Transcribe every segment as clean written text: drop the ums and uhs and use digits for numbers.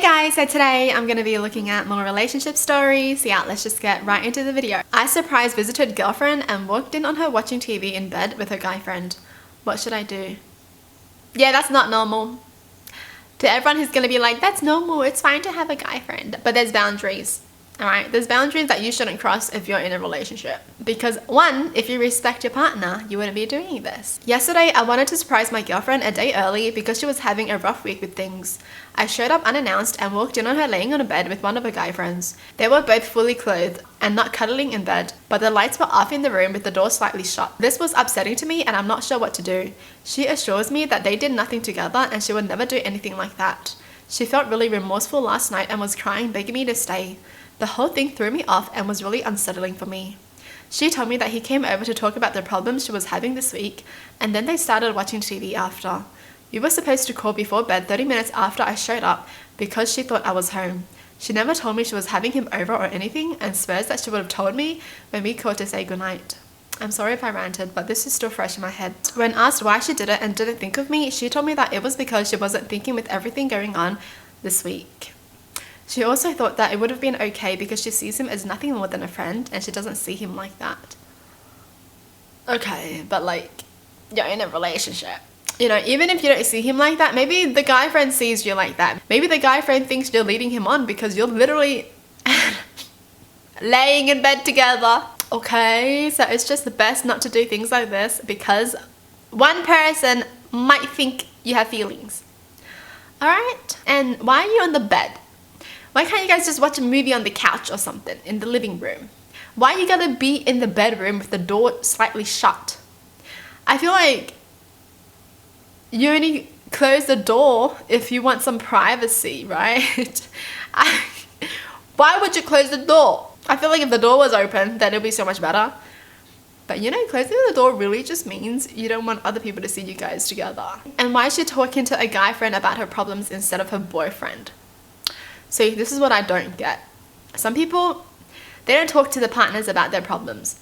Guys, so today I'm going to be looking at more relationship stories. Yeah, let's just get right into the video. I surprise visited girlfriend and walked in on her watching TV in bed with her guy friend. What should I do? Yeah, that's not normal. To everyone who's going to be like, that's normal, it's fine to have a guy friend. But there's boundaries. Alright, there's boundaries that you shouldn't cross if you're in a relationship. Because one, if you respect your partner, you wouldn't be doing this. Yesterday, I wanted to surprise my girlfriend a day early because she was having a rough week with things. I showed up unannounced and walked in on her laying on a bed with one of her guy friends. They were both fully clothed and not cuddling in bed, but the lights were off in the room with the door slightly shut. This was upsetting to me and I'm not sure what to do. She assures me that they did nothing together and she would never do anything like that. She felt really remorseful last night and was crying, begging me to stay. The whole thing threw me off and was really unsettling for me. She told me that he came over to talk about the problems she was having this week, and then they started watching TV after. We were supposed to call before bed 30 minutes after I showed up because she thought I was home. She never told me she was having him over or anything and swears that she would have told me when we called to say goodnight. I'm sorry if I ranted, but this is still fresh in my head. When asked why she did it and didn't think of me, she told me that it was because she wasn't thinking with everything going on this week. She also thought that it would have been okay because she sees him as nothing more than a friend and she doesn't see him like that. Okay, but like, you're in a relationship. You know, even if you don't see him like that, maybe the guy friend sees you like that. Maybe the guy friend thinks you're leading him on because you're literally laying in bed together. Okay, so it's just the best not to do things like this because one person might think you have feelings. Alright? And why are you on the bed? Why can't you guys just watch a movie on the couch or something in the living room? Why you gotta be in the bedroom with the door slightly shut? I feel like you only close the door if you want some privacy, right? Why would you close the door? I feel like if the door was open, then it'd be so much better. But you know, closing the door really just means you don't want other people to see you guys together. And why is she talking to a guy friend about her problems instead of her boyfriend? See, this is what I don't get. Some people, they don't talk to the partners about their problems,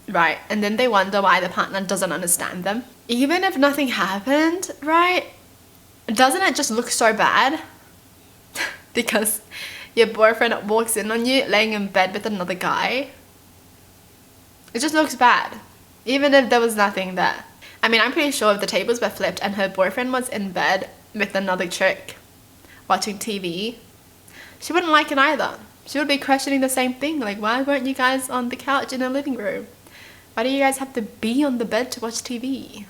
right? And then they wonder why the partner doesn't understand them. Even if nothing happened, right? Doesn't it just look so bad? Because your boyfriend walks in on you laying in bed with another guy. It just looks bad. Even if there was nothing there. I mean, I'm pretty sure if the tables were flipped and her boyfriend was in bed with another chick watching TV, she wouldn't like it either. She would be questioning the same thing. Like, why weren't you guys on the couch in the living room? Why do you guys have to be on the bed to watch TV?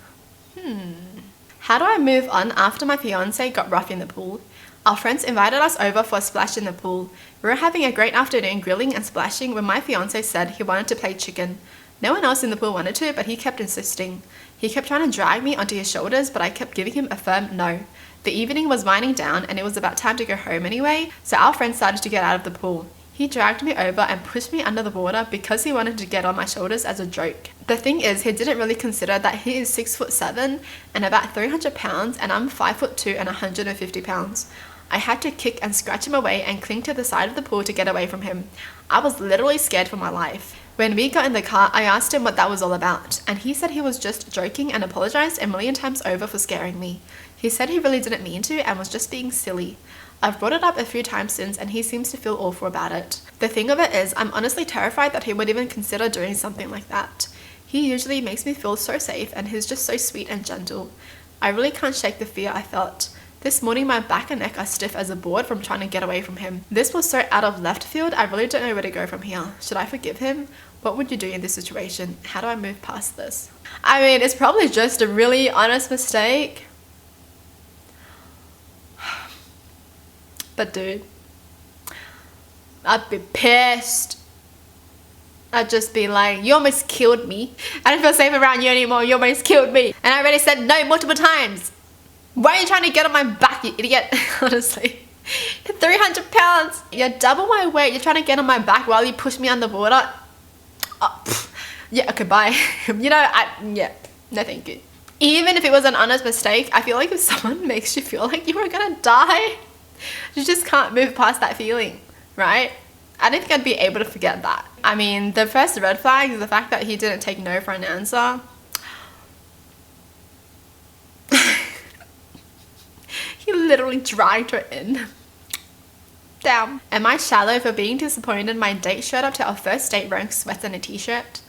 How do I move on after my fiance got rough in the pool? Our friends invited us over for a splash in the pool. We were having a great afternoon grilling and splashing when my fiance said he wanted to play chicken. No one else in the pool wanted to, but he kept insisting. He kept trying to drag me onto his shoulders, but I kept giving him a firm no. The evening was winding down and it was about time to go home anyway, so our friend started to get out of the pool. He dragged me over and pushed me under the water because he wanted to get on my shoulders as a joke. The thing is, he didn't really consider that he is 6'7" and about 300 pounds and I'm 5'2" and 150 pounds. I had to kick and scratch him away and cling to the side of the pool to get away from him. I was literally scared for my life. When we got in the car, I asked him what that was all about, and he said he was just joking and apologized a million times over for scaring me. He said he really didn't mean to and was just being silly. I've brought it up a few times since and he seems to feel awful about it. The thing of it is, I'm honestly terrified that he would even consider doing something like that. He usually makes me feel so safe and he's just so sweet and gentle. I really can't shake the fear I felt. This morning my back and neck are stiff as a board from trying to get away from him. This was so out of left field, I really don't know where to go from here. Should I forgive him? What would you do in this situation? How do I move past this? I mean, it's probably just a really honest mistake. But dude, I'd be pissed. I'd just be like, you almost killed me. I don't feel safe around you anymore. You almost killed me. And I already said no multiple times. Why are you trying to get on my back, you idiot? Honestly. 300 pounds. You're double my weight. You're trying to get on my back while you push me underwater. Oh, yeah, okay, bye. You know, yeah, no thank you. Even if it was an honest mistake, I feel like if someone makes you feel like you were gonna die, you just can't move past that feeling, right? I don't think I'd be able to forget that. I mean, the first red flag is the fact that he didn't take no for an answer. He literally dragged her in. Damn. Am I shallow for being disappointed my date showed up to our first date wearing sweats and a t-shirt?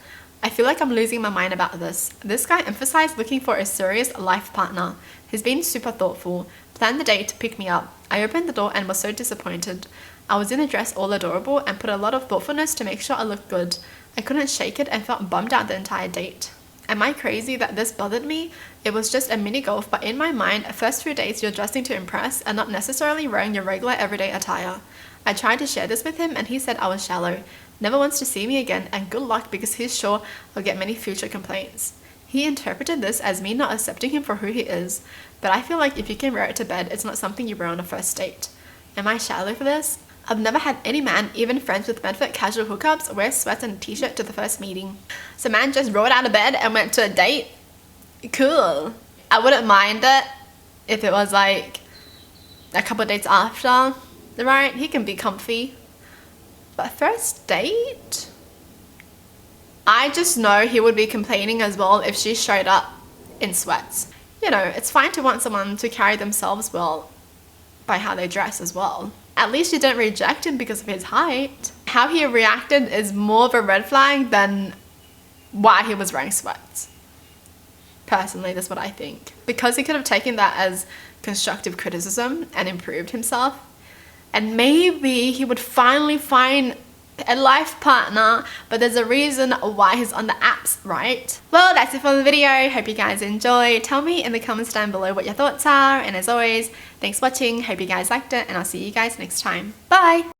I feel like I'm losing my mind about this. This guy emphasized looking for a serious life partner. He's been super thoughtful. Planned the date to pick me up. I opened the door and was so disappointed. I was in a dress all adorable and put a lot of thoughtfulness to make sure I looked good. I couldn't shake it and felt bummed out the entire date. Am I crazy that this bothered me? It was just a mini golf, but in my mind, first few dates you're dressing to impress and not necessarily wearing your regular everyday attire. I tried to share this with him and he said I was shallow. Never wants to see me again, and good luck because he's sure I'll get many future complaints. He interpreted this as me not accepting him for who he is, but I feel like if you can wear it to bed, it's not something you wear on a first date. Am I shallow for this? I've never had any man, even friends with Medford casual hookups, wear sweats and a t-shirt to the first meeting. So man just rolled out of bed and went to a date? Cool. I wouldn't mind it if it was like a couple of dates after, right? He can be comfy. But first date? I just know he would be complaining as well if she showed up in sweats. You know, it's fine to want someone to carry themselves well by how they dress as well. At least you didn't reject him because of his height. How he reacted is more of a red flag than why he was wearing sweats. Personally, that's what I think. Because he could have taken that as constructive criticism and improved himself. And maybe he would finally find a life partner, but there's a reason why he's on the apps, right? Well, that's it for the video. Hope you guys enjoyed. Tell me in the comments down below what your thoughts are. And as always, thanks for watching. Hope you guys liked it, and I'll see you guys next time. Bye!